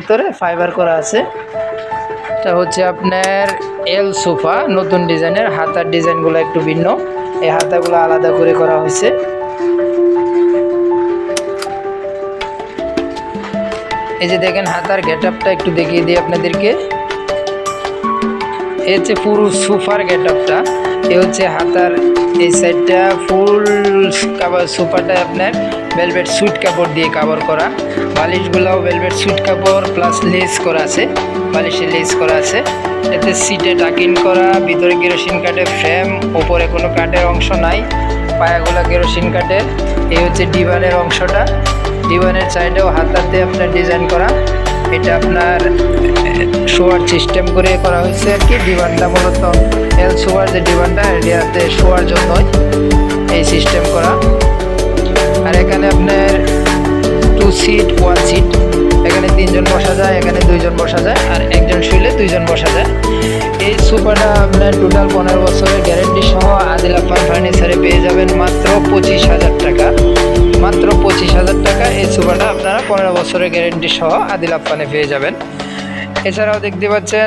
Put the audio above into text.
ভিতরে ফাইবার করা আছে। এটা হচ্ছে আপনার এল সোফা, নতুন ডিজাইনের। হাতার ডিজাইনগুলো একটু ভিন্ন, এই হাতাগুলো আলাদা করে করা হয়েছে। এই যে দেখেন হাতার গেটআপটা একটু দেখিয়ে দিই আপনাদেরকে। এই হচ্ছে পুরো সোফার গেটআপটা। এই হচ্ছে হাতার এই সাইডটা ফুল কাভার। সোফাটা আপনার ভেলভেট সুইট কাপড় দিয়ে কাভার করা। বালিশগুলোও ভেলভেট সুইট কাপড় প্লাস লেস করা আছে, বালিশে লেস করা আছে। এতে সিটে টাকিন করা, ভিতরে কেরোসিন কাঠের ফ্রেম, উপরে কোনো কাঠের অংশ নাই, পায়াগুলো কেরোসিন কাঠের। এই হচ্ছে ডিভানের অংশটা, ডিভানের সাইডেও হাতাতে আপনার ডিজাইন করা। এটা আপনার শোয়ার সিস্টেম করে করা হয়েছে আর কি। ডিভানটা মূলত এল শোয়ার যে ডিভানটা এরিয়াতে শোয়ার জন্যই এই সিস্টেম করা। আর এখানে আপনার 2 সিট 1 সিট, এখানে 3 জন বসা যায়, এখানে 2 জন বসা যায়, আর একজন শুইলে 2 জন বসা যায়। এই সোফাটা আপনার টোটাল 15 বছরের গ্যারেন্টি সহ আদিল আফফান ফার্নিচারে পেয়ে যাবেন মাত্র 25,000 টাকা। মাত্র 25,000 টাকা এই সোফাটা আপনারা 15 বছরের গ্যারেন্টি সহ আদিল আফফানে পেয়ে যাবেন। এছাড়াও দেখতে পাচ্ছেন